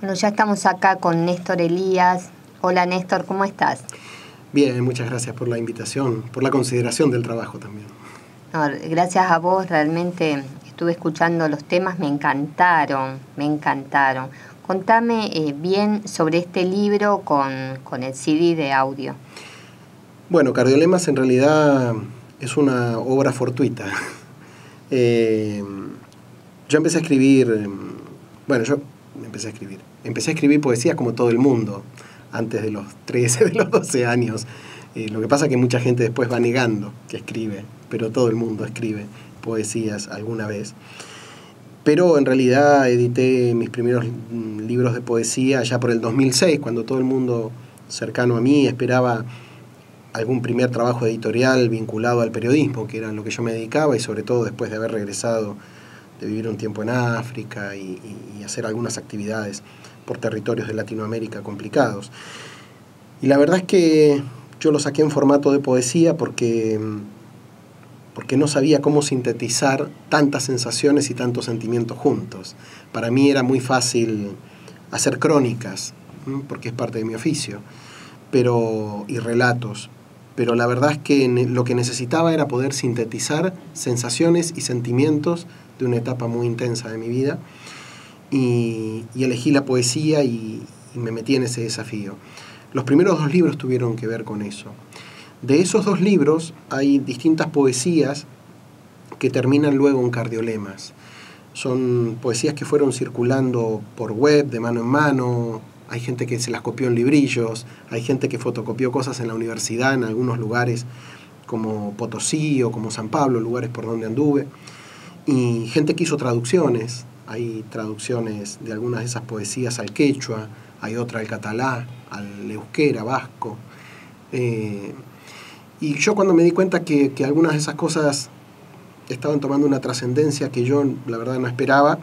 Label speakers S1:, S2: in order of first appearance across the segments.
S1: Bueno, ya estamos acá con Néstor Elías. Hola Néstor, ¿cómo estás?
S2: Bien, muchas gracias por la invitación, por la consideración del trabajo también.
S1: No, gracias a vos, realmente estuve escuchando los temas, me encantaron. Contame bien sobre este libro con el CD de audio.
S2: Bueno, Cardiolemas en realidad es una obra fortuita. Yo empecé a escribir, empecé a escribir poesía como todo el mundo, antes de los 13, de los 12 años. Lo que pasa es que mucha gente después va negando que escribe, pero todo el mundo escribe poesías alguna vez. Pero en realidad edité mis primeros libros de poesía ya por el 2006, cuando todo el mundo cercano a mí esperaba algún primer trabajo editorial vinculado al periodismo, que era lo que yo me dedicaba, y sobre todo después de haber regresado de vivir un tiempo en África y hacer algunas actividades por territorios de Latinoamérica complicados. Y la verdad es que yo lo saqué en formato de poesía porque no sabía cómo sintetizar tantas sensaciones y tantos sentimientos juntos. Para mí era muy fácil hacer crónicas, porque es parte de mi oficio, y relatos. Pero la verdad es que lo que necesitaba era poder sintetizar sensaciones y sentimientos de una etapa muy intensa de mi vida. Y elegí la poesía y me metí en ese desafío. Los primeros 2 libros tuvieron que ver con eso. De esos 2 libros hay distintas poesías que terminan luego en Cardiolemas. Son poesías que fueron circulando por web, de mano en mano. Hay gente que se las copió en librillos, hay gente que fotocopió cosas en la universidad, en algunos lugares como Potosí o como San Pablo, lugares por donde anduve. Y gente que hizo traducciones. Hay traducciones de algunas de esas poesías al quechua, hay otra al catalá, al euskera, vasco. Y yo cuando me di cuenta que algunas de esas cosas estaban tomando una trascendencia que yo la verdad no esperaba,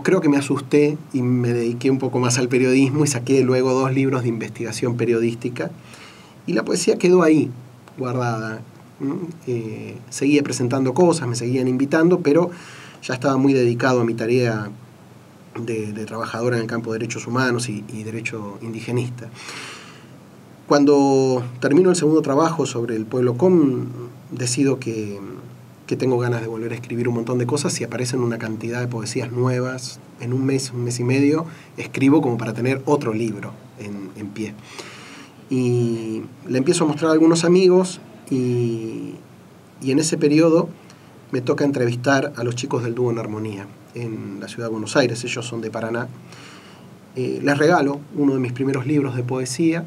S2: creo que me asusté y me dediqué un poco más al periodismo y saqué luego 2 libros de investigación periodística y la poesía quedó ahí, guardada. Seguía presentando cosas, me seguían invitando, pero ya estaba muy dedicado a mi tarea de trabajadora en el campo de derechos humanos y derecho indigenista. Cuando termino el segundo trabajo sobre el pueblo com, decido que tengo ganas de volver a escribir un montón de cosas y aparecen una cantidad de poesías nuevas. En un mes y medio, escribo como para tener otro libro en pie. Y le empiezo a mostrar a algunos amigos y en ese periodo me toca entrevistar a los chicos del dúo En Armonía en la ciudad de Buenos Aires. Ellos son de Paraná. Les regalo uno de mis primeros libros de poesía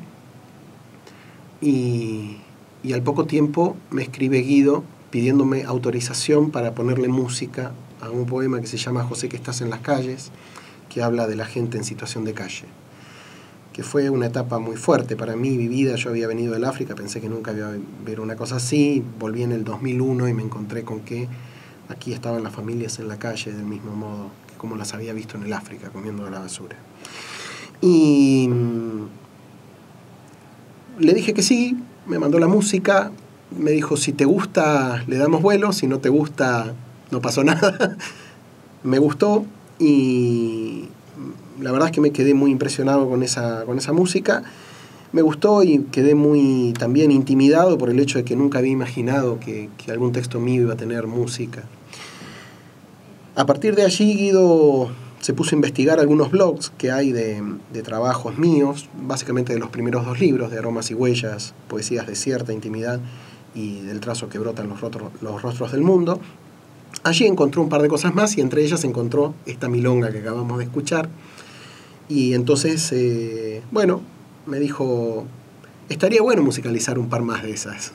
S2: y al poco tiempo me escribe Guido pidiéndome autorización para ponerle música a un poema que se llama José que estás en las calles, que habla de la gente en situación de calle, que fue una etapa muy fuerte para mí, vivida. Yo había venido del África, pensé que nunca iba a ver una cosa así, volví en el 2001 y me encontré con que aquí estaban las familias en la calle del mismo modo que como las había visto en el África, comiendo de la basura. Y le dije que sí, me mandó la música, me dijo, si te gusta, le damos vuelo, si no te gusta, no pasó nada. Me gustó y la verdad es que me quedé muy impresionado con esa música. Me gustó y quedé muy también intimidado por el hecho de que nunca había imaginado que algún texto mío iba a tener música. A partir de allí, Guido se puso a investigar algunos blogs que hay de trabajos míos, básicamente de los primeros 2 libros, de Aromas y Huellas, Poesías de cierta intimidad y Del trazo que brotan los rostros del mundo. Allí encontró un par de cosas más y entre ellas encontró esta milonga que acabamos de escuchar. Y entonces, me dijo, estaría bueno musicalizar un par más de esas.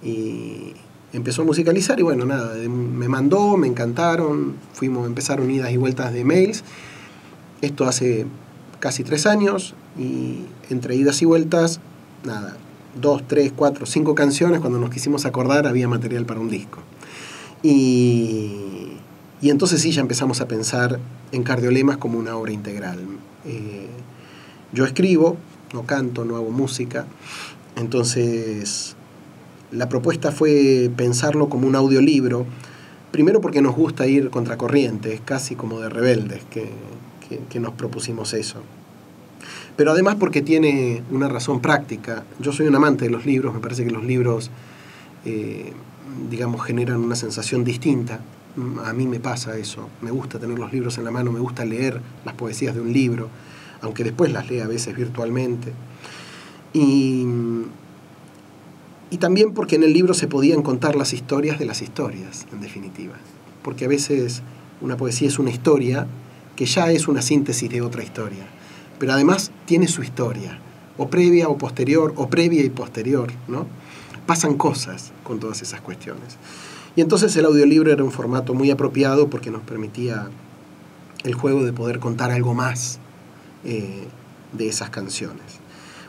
S2: Y empezó a musicalizar y me mandó, me encantaron, empezaron idas y vueltas de mails. Esto hace casi 3 años y entre idas y vueltas, 2, 3, 4, 5 canciones. Cuando nos quisimos acordar había material para un disco. Y entonces sí, ya empezamos a pensar en Cardiolemas como una obra integral. Yo escribo, no canto, no hago música, entonces la propuesta fue pensarlo como un audiolibro Primero porque nos gusta ir contracorriente, es casi como de rebeldes que nos propusimos eso. Pero además porque tiene una razón práctica. Yo soy un amante de los libros, me parece que los libros, digamos, generan una sensación distinta. A mí me pasa eso, me gusta tener los libros en la mano, me gusta leer las poesías de un libro, aunque después las lea a veces virtualmente. Y también porque en el libro se podían contar las historias de las historias, en definitiva. Porque a veces una poesía es una historia que ya es una síntesis de otra historia, pero además tiene su historia, o previa o posterior, o previa y posterior, ¿no? Pasan cosas con todas esas cuestiones. Y entonces el audiolibro era un formato muy apropiado porque nos permitía el juego de poder contar algo más de esas canciones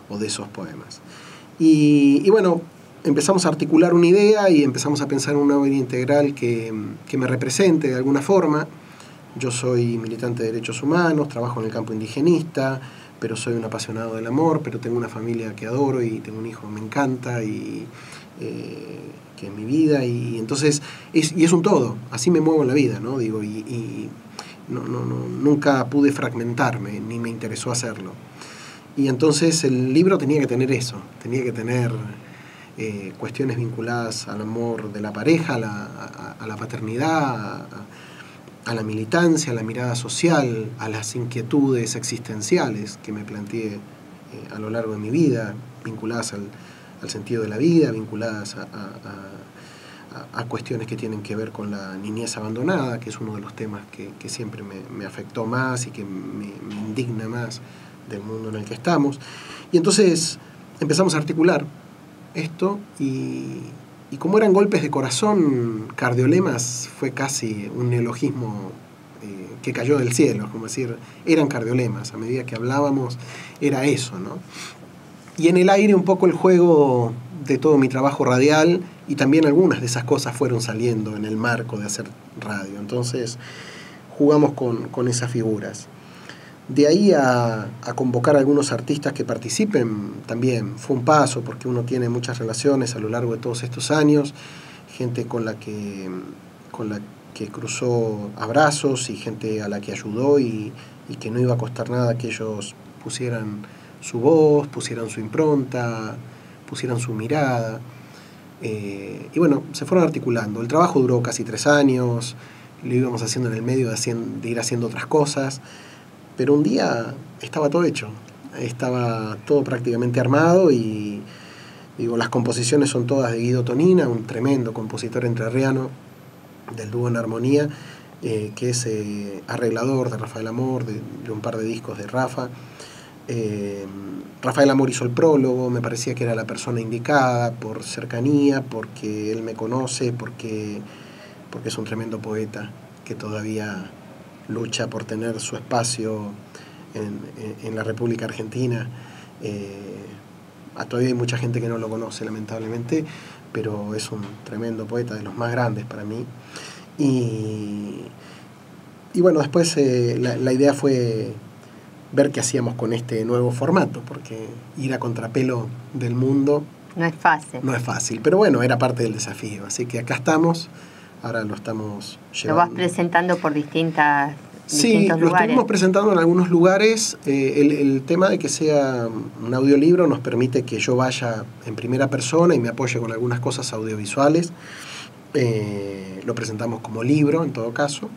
S2: o de esos poemas. Y bueno, empezamos a articular una idea y empezamos a pensar en una obra integral que me represente de alguna forma. Yo soy militante de derechos humanos, trabajo en el campo indigenista, pero soy un apasionado del amor, pero tengo una familia que adoro y tengo un hijo que me encanta y que es mi vida, y entonces es un todo, así me muevo en la vida, ¿no? Digo, nunca pude fragmentarme, ni me interesó hacerlo. Y entonces el libro tenía que tener eso, tenía que tener cuestiones vinculadas al amor de la pareja, a la paternidad, a la militancia, a la mirada social, a las inquietudes existenciales que me planteé a lo largo de mi vida, vinculadas al sentido de la vida, vinculadas a cuestiones que tienen que ver con la niñez abandonada, que es uno de los temas que siempre me afectó más y que me indigna más del mundo en el que estamos. Y entonces empezamos a articular esto y como eran golpes de corazón, cardiolemas fue casi un neologismo que cayó del cielo, como decir, eran cardiolemas, a medida que hablábamos era eso, ¿no? Y en el aire un poco el juego de todo mi trabajo radial, y también algunas de esas cosas fueron saliendo en el marco de hacer radio. Entonces jugamos con esas figuras. De ahí a convocar a algunos artistas que participen también fue un paso, porque uno tiene muchas relaciones a lo largo de todos estos años, gente con la que cruzó abrazos y gente a la que ayudó y que no iba a costar nada que ellos pusieran su voz, pusieran su impronta, pusieran su mirada. Y bueno, se fueron articulando. El trabajo duró casi 3 años, lo íbamos haciendo en el medio de ir haciendo otras cosas, pero un día estaba todo hecho, estaba todo prácticamente armado y digo, las composiciones son todas de Guido Tonina, un tremendo compositor entrerriano del dúo En Armonía, que es arreglador de Rafael Amor, de un par de discos de Rafa. Rafael Amor hizo el prólogo, me parecía que era la persona indicada por cercanía, porque él me conoce, porque es un tremendo poeta que todavía lucha por tener su espacio en la República Argentina. Todavía hay mucha gente que no lo conoce, lamentablemente, pero es un tremendo poeta, de los más grandes para mí. Y bueno, después la idea fue ver qué hacíamos con este nuevo formato, porque ir a contrapelo del mundo
S1: no es fácil.
S2: No es fácil, pero bueno, era parte del desafío. Así que acá estamos, ahora lo estamos llevando.
S1: Lo vas presentando por distintos lugares.
S2: Sí, lo estuvimos presentando en algunos lugares. El tema de que sea un audiolibro nos permite que yo vaya en primera persona y me apoye con algunas cosas audiovisuales. Lo presentamos como libro, en todo caso.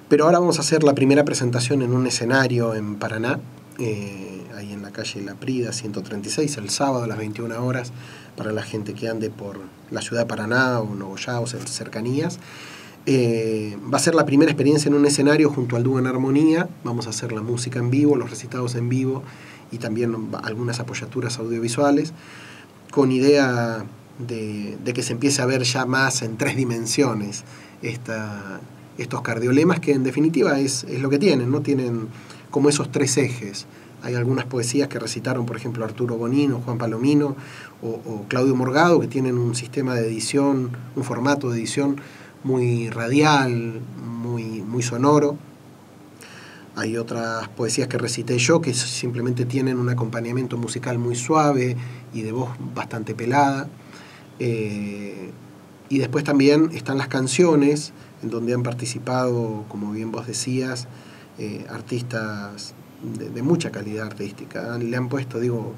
S2: Pero ahora vamos a hacer la primera presentación en un escenario en Paraná, ahí en la calle La Prida, 136, el sábado a las 21 horas, para la gente que ande por la ciudad de Paraná o Nogoyá o cercanías. Va a ser la primera experiencia en un escenario junto al dúo En Armonía. Vamos a hacer la música en vivo, los recitados en vivo y también algunas apoyaturas audiovisuales, con idea de que se empiece a ver ya más en 3 dimensiones estos cardiolemas, que en definitiva es lo que tienen, ¿no? Tienen como esos 3 ejes. Hay algunas poesías que recitaron, por ejemplo, Arturo Bonino, Juan Palomino o Claudio Morgado, que tienen un sistema de edición, un formato de edición muy radial, muy sonoro. Hay otras poesías que recité yo que simplemente tienen un acompañamiento musical muy suave y de voz bastante pelada. Y Y después también están las canciones, en donde han participado, como bien vos decías, artistas de mucha calidad artística. Le han puesto, digo,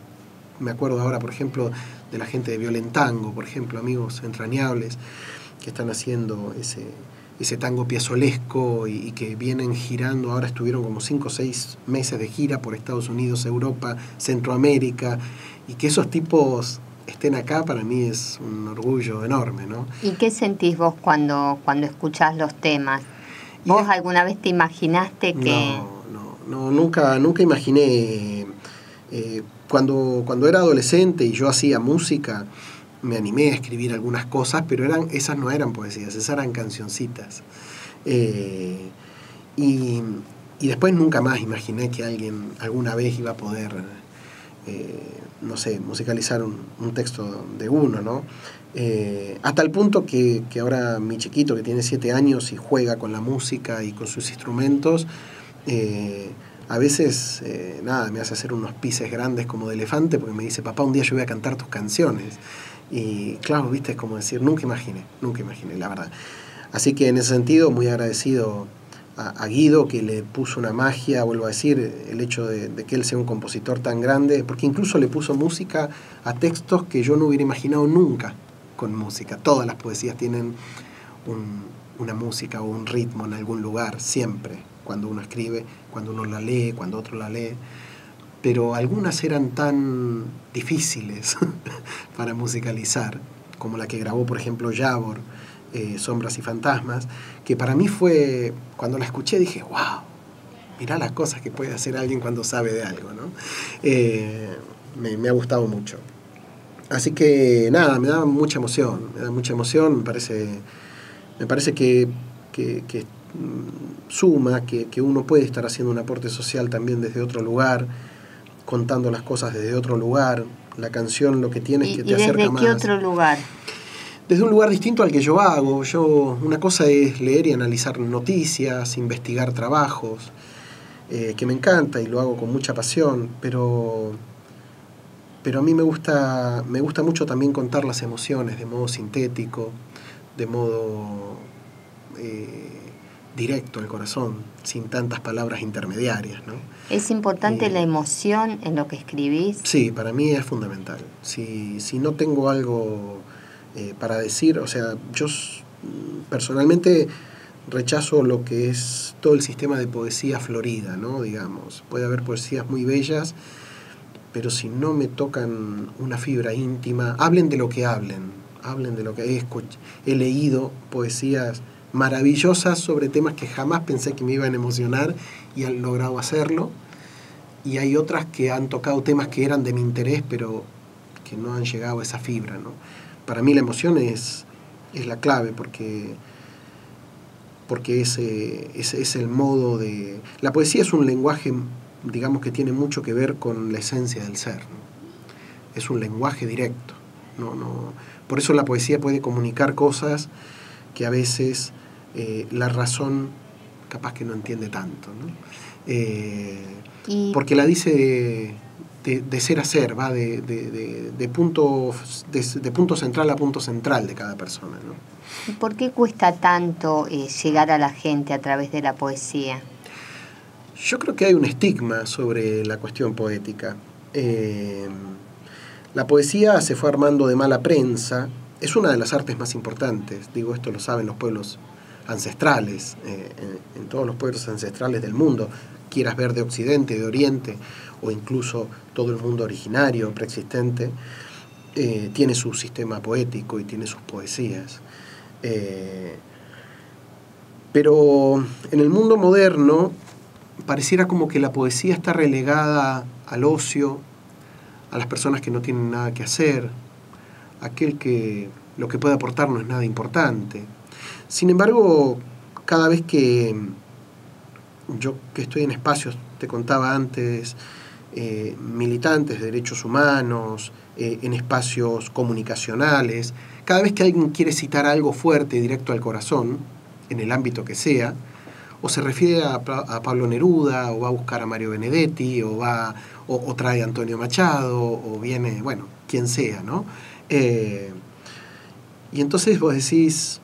S2: me acuerdo ahora, por ejemplo, de la gente de Violentango, por ejemplo, amigos entrañables, que están haciendo ese tango piazolesco y que vienen girando. Ahora estuvieron como 5 o 6 meses de gira por Estados Unidos, Europa, Centroamérica, y que esos tipos estén acá para mí es un orgullo enorme, ¿no?
S1: ¿Y qué sentís vos cuando escuchás los temas? ¿Vos alguna vez te imaginaste que...?
S2: No, nunca imaginé. Cuando era adolescente y yo hacía música, me animé a escribir algunas cosas, pero esas no eran poesías, esas eran cancioncitas. Y después nunca más imaginé que alguien alguna vez iba a poder, no sé, musicalizar un texto de uno, ¿no? Hasta el punto que ahora mi chiquito, que tiene 7 años y juega con la música y con sus instrumentos, a veces, me hace hacer unos pises grandes como de elefante, porque me dice, papá, un día yo voy a cantar tus canciones. Y claro, viste, es como decir, nunca imaginé, la verdad. Así que en ese sentido, muy agradecido a Guido, que le puso una magia, vuelvo a decir, el hecho de que él sea un compositor tan grande, porque incluso le puso música a textos que yo no hubiera imaginado nunca con música. Todas las poesías tienen una música o un ritmo en algún lugar, siempre, cuando uno escribe, cuando uno la lee, cuando otro la lee. Pero algunas eran tan difíciles para musicalizar, como la que grabó, por ejemplo, Yavor, Sombras y Fantasmas, que para mí fue, cuando la escuché dije, wow, mirá las cosas que puede hacer alguien cuando sabe de algo, ¿no? Me ha gustado mucho. Así que nada, me da mucha emoción, me parece que suma, que uno puede estar haciendo un aporte social también desde otro lugar, contando las cosas desde otro lugar. La canción lo que tiene es que te acerca más.
S1: ¿Y desde qué otro lugar?
S2: Desde un lugar distinto al que yo hago. Una cosa es leer y analizar noticias, investigar trabajos, que me encanta y lo hago con mucha pasión, pero a mí me gusta mucho también contar las emociones de modo sintético, de modo directo al corazón, sin tantas palabras intermediarias, ¿no?
S1: ¿Es importante la emoción en lo que escribís?
S2: Sí, para mí es fundamental. Si no tengo algo para decir, o sea, yo personalmente rechazo lo que es todo el sistema de poesía florida, ¿no? Digamos, puede haber poesías muy bellas, pero si no me tocan una fibra íntima, hablen de lo que hablen de lo que he leído poesías maravillosas sobre temas que jamás pensé que me iban a emocionar y han logrado hacerlo, y hay otras que han tocado temas que eran de mi interés pero que no han llegado a esa fibra, ¿no? Para mí la emoción es la clave, porque ese es el modo de... La poesía es un lenguaje, digamos, que tiene mucho que ver con la esencia del ser, ¿no? Es un lenguaje directo, no. Por eso la poesía puede comunicar cosas que a veces la razón capaz que no entiende tanto, ¿no? Porque la dice de ser a ser, va de punto central a punto central de cada persona, ¿no?
S1: ¿Y por qué cuesta tanto llegar a la gente a través de la poesía?
S2: Yo creo que hay un estigma sobre la cuestión poética. La poesía se fue armando de mala prensa. Es una de las artes más importantes. Digo, esto lo saben los pueblos ancestrales, en todos los pueblos ancestrales del mundo, quieras ver de Occidente, de Oriente, o incluso todo el mundo originario, preexistente, tiene su sistema poético y tiene sus poesías. Pero en el mundo moderno pareciera como que la poesía está relegada al ocio, a las personas que no tienen nada que hacer, aquel que lo que puede aportar no es nada importante. Sin embargo, cada vez que yo que estoy en espacios, te contaba antes, militantes de derechos humanos, en espacios comunicacionales, cada vez que alguien quiere citar algo fuerte, directo al corazón, en el ámbito que sea, o se refiere a Pablo Neruda, o va a buscar a Mario Benedetti, o trae a Antonio Machado, o viene, bueno, quien sea, ¿no? Y entonces vos decís,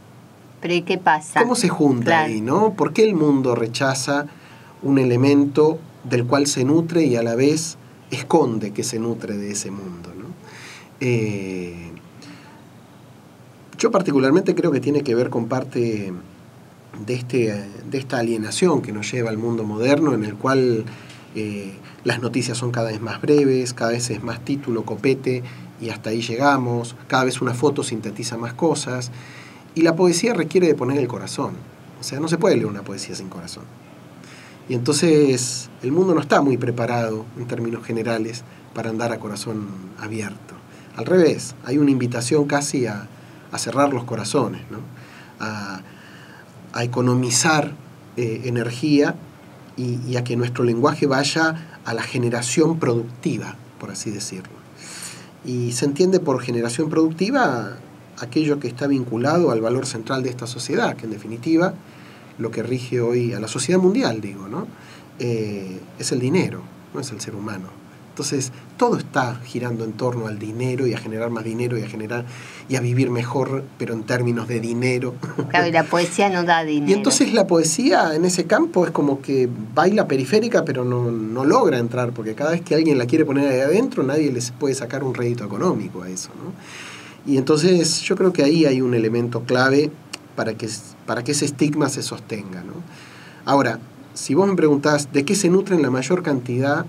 S1: ¿pero y qué pasa?
S2: ¿cómo se junta
S1: Claro.
S2: ahí, no? ¿Por qué el mundo rechaza un elemento del cual se nutre y a la vez esconde que se nutre de ese mundo, ¿no? Yo particularmente creo que tiene que ver con parte de esta alienación que nos lleva al mundo moderno, en el cual las noticias son cada vez más breves, cada vez es más título, copete, y hasta ahí llegamos, cada vez una foto sintetiza más cosas, y la poesía requiere de poner el corazón. O sea, no se puede leer una poesía sin corazón. Y entonces el mundo no está muy preparado, en términos generales, para andar a corazón abierto. Al revés, hay una invitación casi a cerrar los corazones, ¿no? A economizar energía y a que nuestro lenguaje vaya a la generación productiva, por así decirlo. Y se entiende por generación productiva aquello que está vinculado al valor central de esta sociedad, que en definitiva lo que rige hoy a la sociedad mundial, digo, ¿no? Es el dinero, no es el ser humano. Entonces, todo está girando en torno al dinero y a generar más dinero y a vivir mejor, pero en términos de dinero.
S1: Claro, y la poesía no da dinero.
S2: Y entonces la poesía en ese campo es como que baila periférica, pero no logra entrar, porque cada vez que alguien la quiere poner ahí adentro, nadie les puede sacar un rédito económico a eso, ¿no? Y entonces yo creo que ahí hay un elemento clave para que ese estigma se sostenga, ¿no? Ahora, si vos me preguntás de qué se nutren la mayor cantidad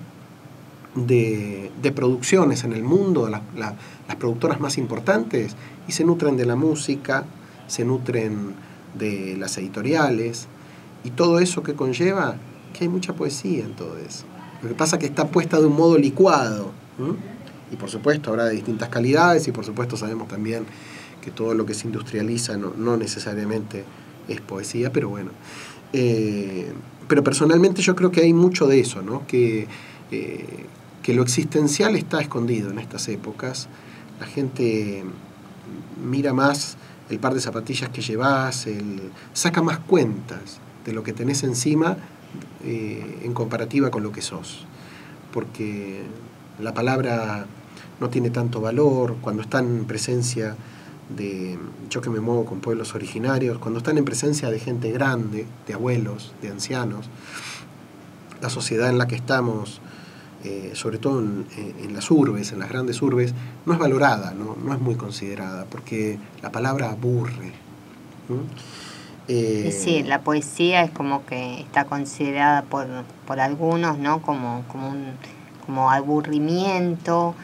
S2: de producciones en el mundo, las productoras más importantes, y se nutren de la música, se nutren de las editoriales, y todo eso que conlleva, que hay mucha poesía en todo eso. Lo que pasa es que está puesta de un modo licuado, ¿no? Y por supuesto habrá de distintas calidades, y por supuesto sabemos también que todo lo que se industrializa no necesariamente es poesía, pero bueno. Pero personalmente yo creo que hay mucho de eso, ¿no? Que lo existencial está escondido en estas épocas. La gente mira más el par de zapatillas que llevas, saca más cuentas de lo que tenés encima en comparativa con lo que sos. Porque la palabra no tiene tanto valor cuando están en presencia yo que me muevo con pueblos originarios, cuando están en presencia de gente grande, de abuelos, de ancianos. La sociedad en la que estamos, sobre todo en las urbes, en las grandes urbes, no es valorada, no es muy considerada, porque la palabra aburre, ¿no?
S1: Sí, la poesía es como que está considerada por algunos, ¿no? como aburrimiento.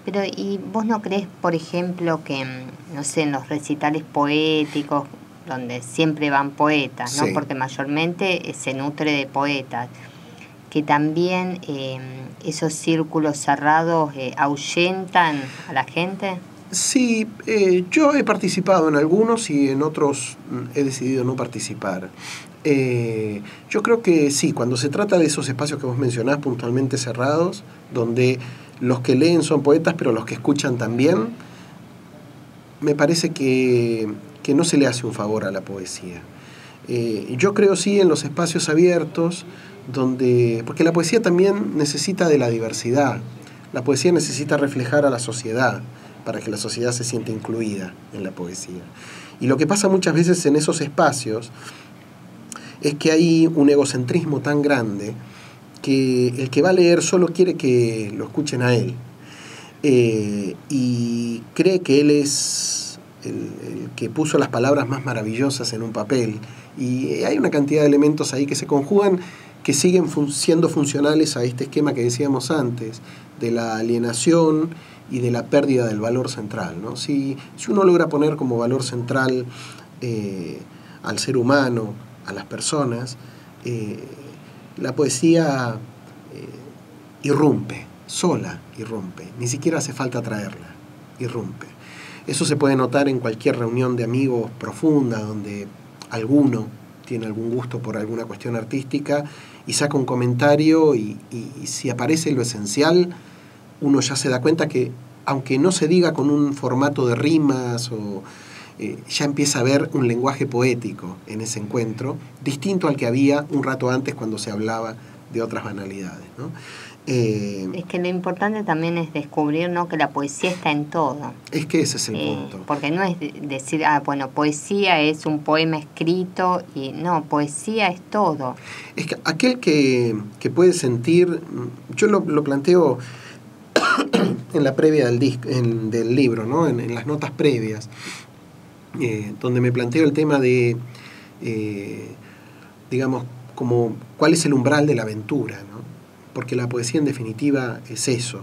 S1: Pero ¿y vos no crees, por ejemplo, que, no sé, en los recitales poéticos, donde siempre van poetas, ¿no?
S2: Sí.
S1: Porque mayormente se nutre de poetas, que también esos círculos cerrados ahuyentan a la gente?
S2: Sí, yo he participado en algunos y en otros he decidido no participar. Yo creo que sí, cuando se trata de esos espacios que vos mencionás puntualmente cerrados, donde los que leen son poetas, pero los que escuchan también, me parece que no se le hace un favor a la poesía. Yo creo sí en los espacios abiertos, porque la poesía también necesita de la diversidad. La poesía necesita reflejar a la sociedad, para que la sociedad se sienta incluida en la poesía. Y lo que pasa muchas veces en esos espacios es que hay un egocentrismo tan grande que el que va a leer solo quiere que lo escuchen a él. Y cree que él es el que puso las palabras más maravillosas en un papel. Y hay una cantidad de elementos ahí que se conjugan que siguen siendo funcionales a este esquema que decíamos antes, de la alienación y de la pérdida del valor central, ¿no? Si uno logra poner como valor central al ser humano, a las personas, la poesía irrumpe, sola irrumpe, ni siquiera hace falta traerla, irrumpe. Eso se puede notar en cualquier reunión de amigos profunda, donde alguno tiene algún gusto por alguna cuestión artística y saca un comentario y si aparece lo esencial, uno ya se da cuenta que, aunque no se diga con un formato de rimas, ya empieza a haber un lenguaje poético en ese encuentro, distinto al que había un rato antes cuando se hablaba de otras banalidades, ¿no?
S1: Es que lo importante también es descubrir, ¿no?, que la poesía está en todo.
S2: Es que ese es el punto.
S1: Porque no es decir, bueno, poesía es un poema escrito, y no, poesía es todo.
S2: Es que aquel que puede sentir, yo lo planteo en la previa del libro, ¿no? En las notas previas, donde me planteo el tema de, digamos, como cuál es el umbral de la aventura, ¿no? Porque la poesía en definitiva es eso.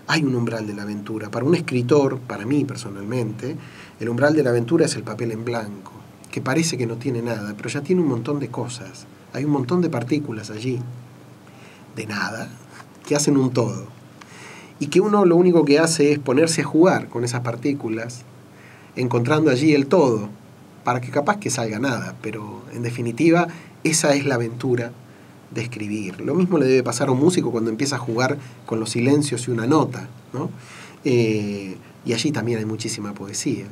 S2: Hay un umbral de la aventura. Para un escritor, para mí personalmente, el umbral de la aventura es el papel en blanco, que parece que no tiene nada, pero ya tiene un montón de cosas. Hay un montón de partículas allí, de nada, que hacen un todo. Y que uno lo único que hace es ponerse a jugar con esas partículas, encontrando allí el todo, para que capaz que salga nada, pero en definitiva esa es la aventura de escribir. Lo mismo le debe pasar a un músico cuando empieza a jugar con los silencios y una nota, ¿no? Y allí también hay muchísima poesía.